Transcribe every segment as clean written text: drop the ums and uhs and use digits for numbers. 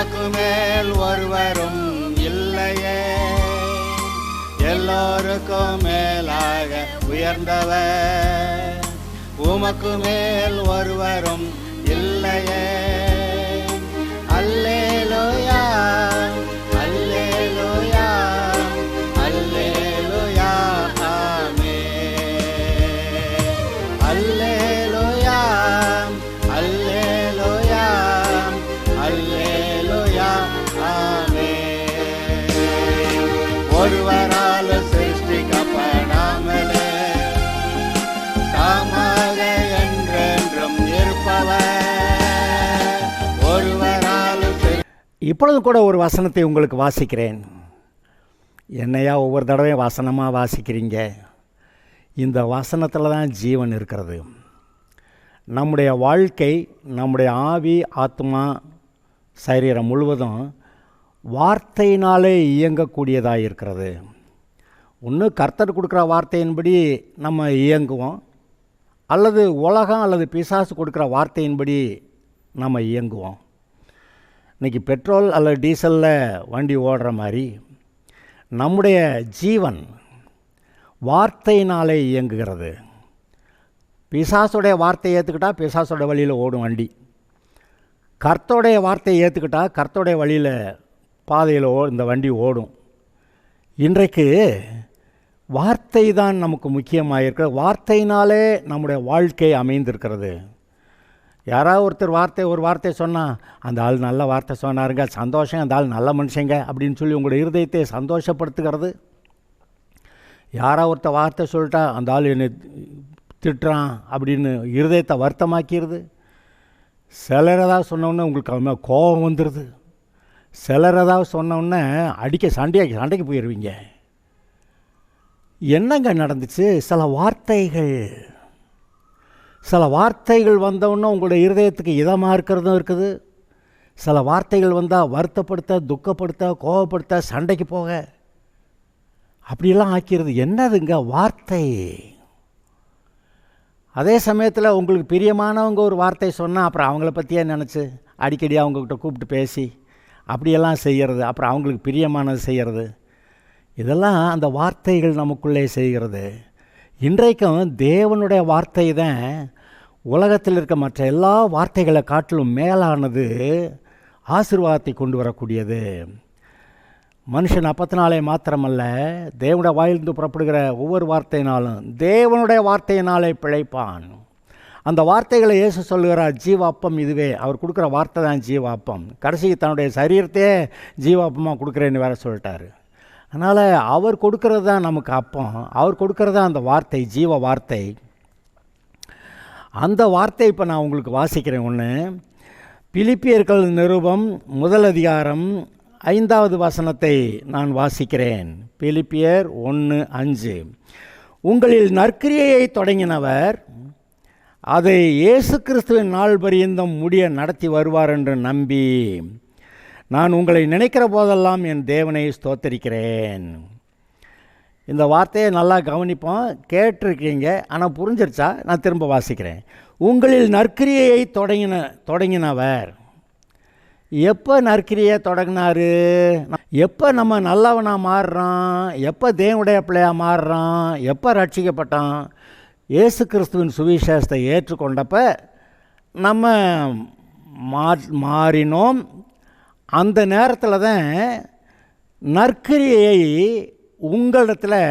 உமக்கு மேல் ஒருவரும் இல்லையே, எல்லோருக்கும் மேலாக உயர்ந்தவர். உமக்கு மேல் ஒருவரும் இல்லையே. அல்லேலூயா, அல்லேலூயா, அல்லேலூயா, ஆமென். அல்லேலூயா, அல்லேலூயா, அல்லேலூயா, ஆமென். ஒருவரால் சிருஷ்டிக்கப்படாமலே தாமாக என்றென்றும் இருப்பவர். இப்பொழுதும் கூட ஒரு வசனத்தை உங்களுக்கு வாசிக்கிறேன். என்னையா ஒவ்வொரு தடவையும் வசனமாக வாசிக்கிறீங்க? இந்த வசனத்தில் தான் ஜீவன் இருக்கிறது. நம்முடைய வாழ்க்கை, நம்முடைய ஆவி, ஆத்மா, சரீரம் முழுவதும் வார்த்தையினாலே இயங்கக்கூடியதாக இருக்கிறது. ஒன்று கர்த்தர் கொடுக்குற வார்த்தையின்படி நம்ம இயங்குவோம், அல்லது உலகம் அல்லது பிசாசு கொடுக்குற வார்த்தையின்படி நம்ம இயங்குவோம். இன்றைக்கி பெட்ரோல் அல்லது டீசலில் வண்டி ஓடுற மாதிரி நம்முடைய ஜீவன் வார்த்தையினாலே இயங்குகிறது. பிசாசுடைய வார்த்தையை ஏற்றுக்கிட்டால் பிசாசுடைய வழியில் ஓடும் வண்டி. கர்த்தருடைய வார்த்தையை ஏற்றுக்கிட்டால் கர்த்தருடைய வழியில் பாதையில் இந்த வண்டி ஓடும். இன்றைக்கு வார்த்தை தான் நமக்கு முக்கியமாக இருக்கிறது. வார்த்தையினாலே நம்முடைய வாழ்க்கை அமைந்திருக்கிறது. யாராவது ஒருத்தர் ஒரு வார்த்தை சொன்னால், அந்த ஆள் நல்ல வார்த்தை சொன்னாருங்க, சந்தோஷம், அந்த ஆள் நல்ல மனுஷங்க அப்படின்னு சொல்லி உங்களுடைய இருதயத்தை சந்தோஷப்படுத்துகிறது. யாராவது ஒருத்தர் வார்த்தை சொல்லிட்டா, அந்த ஆள் என்னை திட்டுறான் அப்படின்னு இருதயத்தை வருத்தமாக்கிறது. சிலர் ஏதாவது சொன்னோன்னே உங்களுக்கு அது மேலே கோபம் வந்துடுது. சிலர் ஏதாவது சொன்னோன்னே சண்டைக்கு போயிடுவீங்க. என்னங்க நடந்துச்சு? சில வார்த்தைகள் வந்தவுடனே உங்களுடைய இருதயத்துக்கு இதமாக இருக்கிறதும் இருக்குது. சில வார்த்தைகள் வந்தால் வருத்தப்படுத்த, துக்கப்படுத்த, கோபப்படுத்த, சண்டைக்கு போக அப்படியெல்லாம் ஆக்கிறது. என்னதுங்க வார்த்தை? அதே சமயத்தில் உங்களுக்கு பிரியமானவங்க ஒரு வார்த்தை சொன்னால் அப்புறம் அவங்கள பற்றியே நினச்சி அடிக்கடி அவங்கக்கிட்ட கூப்பிட்டு பேசி அப்படியெல்லாம் செய்கிறது. அப்புறம் அவங்களுக்கு பிரியமானது செய்கிறது. இதெல்லாம் அந்த வார்த்தைகள் நமக்குள்ளே செய்கிறது. இன்றைக்கும் தேவனுடைய வார்த்தை தான் உலகத்தில் இருக்க மற்ற எல்லா வார்த்தைகளை காட்டிலும் மேலானது, ஆசீர்வாதத்தை கொண்டு வரக்கூடியது. மனுஷன் அப்பத்தினாலே மாத்திரமல்ல, தேவனுடைய வாயிலிருந்து புறப்படுகிற ஒவ்வொரு வார்த்தையினாலும் தேவனுடைய வார்த்தையினாலே பிழைப்பான். அந்த வார்த்தைகளை இயேசு சொல்லுகிறார், ஜீவாப்பம் இதுவே. அவர் கொடுக்குற வார்த்தை தான் ஜீவாப்பம். கடைசிக்கு தன்னுடைய சரீரத்தையே ஜீவாப்பமாக கொடுக்குறேன்னு வேற சொல்லிட்டார். அதனால் அவர் கொடுக்கறது தான் நமக்கு அப்பம். அவர் கொடுக்கறது தான் அந்த வார்த்தை, ஜீவ வார்த்தை. அந்த வார்த்தை இப்போ நான் உங்களுக்கு வாசிக்கிறேன். ஒன்று பிலிப்பியர்கள் நிருபம் 1 அதிகாரம் 5வது வசனத்தை நான் வாசிக்கிறேன். பிலிப்பியர் 1:5. உங்களில் நற்கிரியையை தொடங்கினவர் அதை இயேசு கிறிஸ்துவின் நாள் பரியந்தம் முடிய நடத்தி வருவார் என்று நம்பி நான் உங்களை நினைக்கிற போதெல்லாம் என் தேவனை ஸ்தோத்தரிக்கிறேன். இந்த வார்த்தையை நல்லா கவனிப்போம். கேட்டிருக்கீங்க, ஆனால் புரிஞ்சிருச்சா? நான் திரும்ப வாசிக்கிறேன். உங்களில் நற்கிரியையை தொடங்கினவர். எப்போ நற்கிரியை தொடங்கினார்? எப்போ நம்ம நல்லவனாக மாறுறோம்? எப்போ தேவனுடைய பிள்ளையாக மாறுறோம்? எப்போ ரட்சிக்கப்பட்டோம்? இயேசு கிறிஸ்துவின் சுவிசேஷத்தை ஏற்றுக்கொண்டப்ப நம்ம மாறினோம். அந்த நேரத்தில் தான் நற்கிரியை உங்களிடத்தில்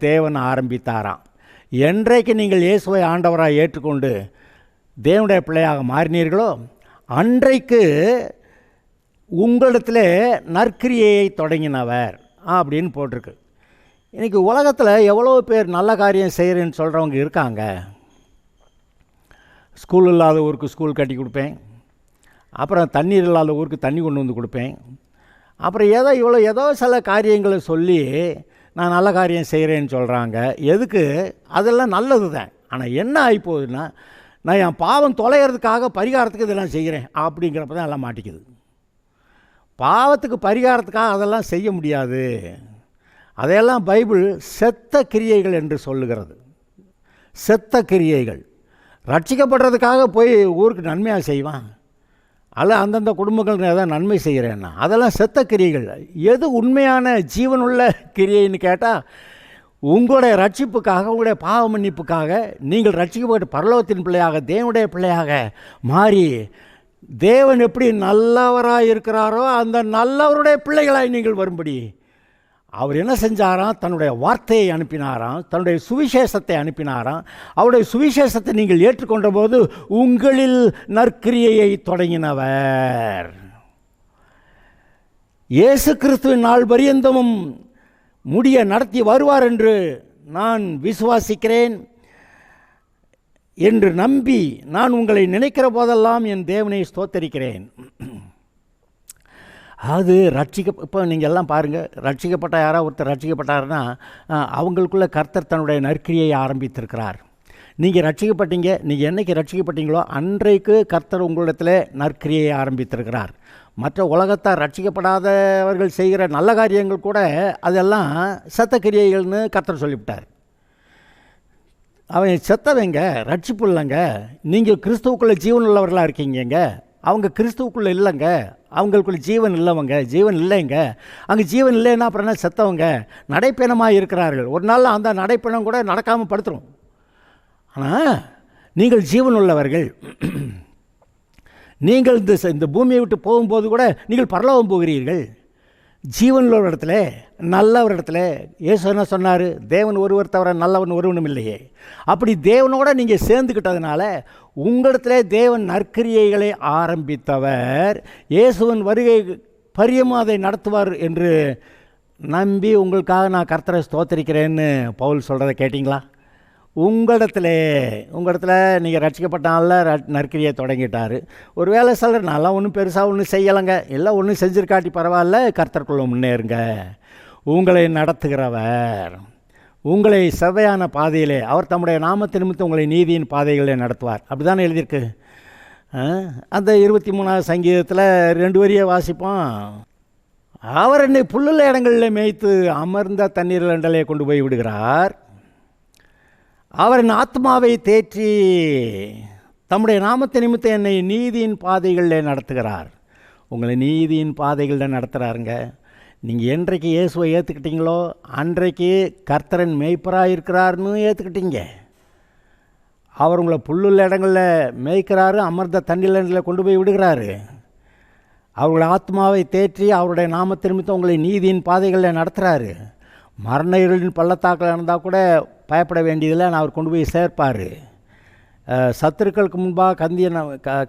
தேவன் ஆரம்பித்தாராம். என்றைக்கு நீங்கள் இயேசுவை ஆண்டவராக ஏற்றுக்கொண்டு தேவனுடைய பிள்ளையாக மாறினீர்களோ அன்றைக்கு உங்களிடத்தில் நற்கிரியையை தொடங்கினவர் அப்படின்னு போட்டிருக்கு. இன்றைக்கி உலகத்தில் எவ்வளோ பேர் நல்ல காரியம் செய்கிறேன்னு சொல்கிறவங்க இருக்காங்க. ஸ்கூல் இல்லாத ஊருக்கு ஸ்கூல் கட்டி கொடுப்பேன், அப்புறம் தண்ணீர் இல்லாத ஊருக்கு தண்ணி கொண்டு வந்து கொடுப்பேன், அப்புறம் ஏதோ சில காரியங்களை சொல்லி நான் நல்ல காரியம் செய்கிறேன்னு சொல்கிறாங்க. எதுக்கு? அதெல்லாம் நல்லது தான். ஆனால் என்ன ஆகிப்போகுதுன்னா, நான் என் பாவம் தொலைகிறதுக்காக பரிகாரத்துக்கு இதெல்லாம் செய்கிறேன் அப்படிங்கிறப்ப தான் எல்லாம் மாட்டிக்குது. பாவத்துக்கு பரிகாரத்துக்காக அதெல்லாம் செய்ய முடியாது. அதையெல்லாம் பைபிள் செத்த கிரியைகள் என்று சொல்லுகிறது. செத்த கிரியைகள். ரட்சிக்கப்படுறதுக்காக போய் ஊருக்கு நன்மையாக செய்வான், அல்ல அந்தந்த குடும்பங்களுக்கு ஏதாவது நன்மை செய்கிறேன்னா அதெல்லாம் செத்த கிரியைகள். எது உண்மையான ஜீவனுள்ள கிரியைன்னு கேட்டால், உங்களுடைய ரட்சிப்புக்காக, உங்களுடைய பாவ மன்னிப்புக்காக நீங்கள் ரட்சிக்கப்பட்டு பரலோகத்தின் பிள்ளையாக, தேவனுடைய பிள்ளையாக மாறி, தேவன் எப்படி நல்லவராக இருக்கிறாரோ அந்த நல்லவருடைய பிள்ளைகளாய் நீங்கள் வரும்படி அவர் என்ன செஞ்சாராம்? தன்னுடைய வார்த்தையை அனுப்பினாராம், தன்னுடைய சுவிசேஷத்தை அனுப்பினாராம். அவருடைய சுவிசேஷத்தை நீங்கள் ஏற்றுக்கொண்ட போது உங்களில் நற்கிரியையை தொடங்கினவர். இயேசு கிறிஸ்துவின் நாள் பரியந்தமும் முடிய நடத்தி வருவார் என்று நான் விசுவாசிக்கிறேன் என்று நம்பி நான் உங்களை நினைக்கிற போதெல்லாம் என் தேவனை ஸ்தோத்தரிக்கிறேன். அது இப்போ நீங்கள் எல்லாம் பாருங்கள், ரட்சிக்கப்பட்ட யாராவது ஒருத்தர் ரட்சிக்கப்பட்டாருன்னா அவங்களுக்குள்ள கர்த்தர் தன்னுடைய நற்கிரியை ஆரம்பித்திருக்கிறார். நீங்கள் ரட்சிக்கப்பட்டீங்க, நீங்கள் என்றைக்கு ரட்சிக்கப்பட்டீங்களோ அன்றைக்கு கர்த்தர் உங்களிடத்தில் நற்கிரியை ஆரம்பித்திருக்கிறார். மற்ற உலகத்தார் ரட்சிக்கப்படாதவர்கள் செய்கிற நல்ல காரியங்கள் கூட அதெல்லாம் செத்த கிரியைகள்னு கர்த்தர் சொல்லிவிட்டார். அவன் செத்தவங்க, ரட்சிப்பு இல்லைங்க. நீங்கள் கிறிஸ்துவுக்குள்ளே ஜீவன் உள்ளவர்களாக இருக்கீங்க, அவங்க கிறிஸ்துவுக்குள்ளே இல்லைங்க, அவங்களுக்குள்ள ஜீவன் இல்லைவங்க, ஜீவன் இல்லைங்க. அங்கே ஜீவன் இல்லைன்னா அப்புறம் என்ன? செத்தவங்க நடைப்பயணமாக இருக்கிறார்கள். ஒரு நாள் அந்த நடைப்பயணம் கூட நடக்காமல் படுத்துரும். ஆனால் நீங்கள் ஜீவன் உள்ளவர்கள். நீங்கள் இந்த பூமியை விட்டு போகும்போது கூட நீங்கள் பரலோகம் போகிறீர்கள். ஜீவன் உள்ள இடத்துல, நல்ல ஒரு இடத்துல. இயேசு என்ன சொன்னார்? தேவன் ஒருவர் தவிர நல்லவன் ஒருவனும் இல்லையே. அப்படி தேவனோட நீங்கள் சேர்ந்துக்கிட்டதுனால உங்களிடத்திலே தேவன் நற்கிரியைகளை ஆரம்பித்தவர். இயேசுவின் வருகை பரியமாக அதை நடத்துவார் என்று நம்பி உங்களுக்காக நான் கர்த்தரை ஸ்தோத்தரிக்கிறேன்னு பவுல் சொல்கிறத கேட்டிங்களா? உங்களிடத்துல நீங்கள் ரட்சிக்கப்பட்டால நற்கிரியை தொடங்கிட்டார். ஒரு வேலை சிலர் நல்லா ஒன்றும் பெருசாக ஒன்றும் செய்யலைங்க, எல்லாம் ஒன்றும் செஞ்சிருக்காட்டி பரவாயில்ல, கர்த்தருக்குள்ளே முன்னேறுங்க. உங்களை நடத்துகிறவர், உங்களை செவ்வையான பாதையிலே, அவர் தம்முடைய நாமத்தை நிமித்தம் உங்களை நீதியின் பாதைகளிலே நடத்துவார். அப்படி தானே எழுதியிருக்கு. அந்த 23ஆவது சங்கீதத்தில் 2 வரியை வாசிப்போம். அவர் என்னை புல்லுள்ள இடங்களில் மேய்த்து அமர்ந்த தண்ணீர் அண்டலே கொண்டு போய் விடுகிறார். அவர் என் ஆத்மாவை தேற்றி தம்முடைய நாமத்தை நிமித்தம் என்னை நீதியின் பாதைகளில் நடத்துகிறார். உங்களை நீதியின் பாதைகளில் நடத்துகிறாருங்க. நீங்கள் என்றைக்கு இயேசுவை ஏற்றுக்கிட்டீங்களோ அன்றைக்கு கர்த்தரன் மேய்ப்பராக இருக்கிறார்னு ஏற்றுக்கிட்டீங்க. அவர் உங்களை புல்லுள்ள இடங்களில் மேய்க்கிறாரு, அமர்ந்த தண்ணீரில் கொண்டு போய் விடுகிறாரு. அவருடைய ஆத்மாவை தேற்றி அவருடைய நாமத்தை நிமித்தம் உங்களை நீதியின் பாதைகளில் நடத்துகிறாரு. மரண இருளின் பள்ளத்தாக்கில் இருந்தால் கூட பயப்பட வேண்டியதில்லை, நான் அவர் கொண்டு போய் சேர்ப்பார். சத்துருக்களுக்கு முன்பாக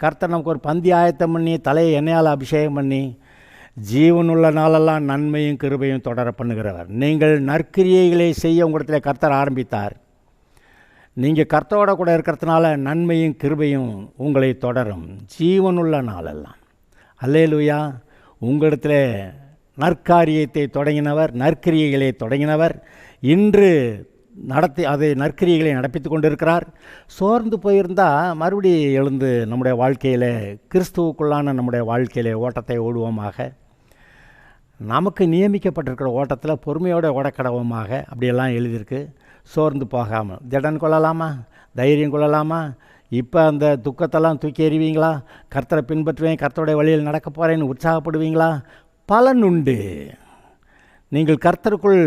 கர்த்தர் நமக்கு ஒரு பந்தி ஆயத்தம் பண்ணி தலையை எண்ணெயால் அபிஷேகம் பண்ணி ஜீவனுள்ள நாளெல்லாம் நன்மையும் கிருபையும் தொடர பண்ணுகிறவர். நீங்கள் நற்கிரியைகளை செய்ய உங்களிடத்தில் கர்த்தர் ஆரம்பித்தார். நீங்கள் கர்த்தரோட கூட இருக்கிறதுனால நன்மையும் கிருபையும் உங்களை தொடரும் ஜீவனுள்ள நாளெல்லாம். அல்லேலூயா. உங்களிடத்தில் நற்காரியத்தை தொடங்கினவர், நற்கிரியைகளை தொடங்கினவர் இன்று அதை நற்கிரியைகளை நடப்பித்து கொண்டிருக்கிறார். சோர்ந்து போயிருந்தால் மறுபடி எழுந்து நம்முடைய வாழ்க்கையில், கிறிஸ்துவுக்குள்ளான நம்முடைய வாழ்க்கையில் ஓட்டத்தை ஓடுவோமாக. நமக்கு நியமிக்கப்பட்டிருக்கிற ஓட்டத்தில் பொறுமையோடு ஓடக்கடவோமாக. அப்படியெல்லாம் எழுதியிருக்கு. சோர்ந்து போகாமல் திடன் கொள்ளலாமா, தைரியம் கொள்ளலாமா? இப்போ அந்த துக்கத்தெல்லாம் தூக்கி எறிவீங்களா? கர்த்தரை பின்பற்றுவேன், கர்த்தருடைய வழியில் நடக்க போகிறேன்னு உற்சாகப்படுவீங்களா? பலன் உண்டு. நீங்கள் கர்த்தருக்குள்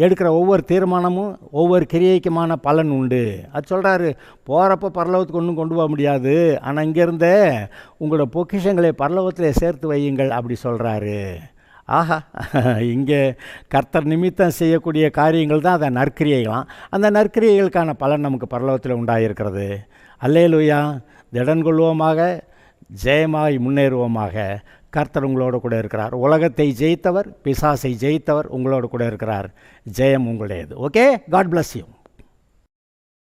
எடுக்கிற ஒவ்வொரு தீர்மானமும் ஒவ்வொரு கிரியைக்குமான பலன் உண்டு. அது சொல்கிறாரு. போகிறப்ப பரலோகத்துக்கு ஒன்றும் கொண்டு போக முடியாது, ஆனால் இங்கேருந்தே உங்களோட பொக்கிஷங்களை பரலோகத்தில் சேர்த்து வையுங்கள் அப்படி சொல்கிறாரு. ஆஹா, இங்கே கர்த்தர் நிமித்தம் செய்யக்கூடிய காரியங்கள் தான் அதை நற்கிரியைகளாம். அந்த நற்கிரியைகளுக்கான பலன் நமக்கு பரலோகத்தில் உண்டாயிருக்கிறது. அல்லேலூயா. திடன் கொள்வோமாக, ஜெயமாய் முன்னேறுவோமாக. கர்த்தர் உங்களோடு கூட இருக்கிறார். உலகத்தை ஜெயித்தவர், பிசாசை ஜெயித்தவர் உங்களோடு கூட இருக்கிறார். ஜெயம் உங்களுடையது. Okay, God bless you.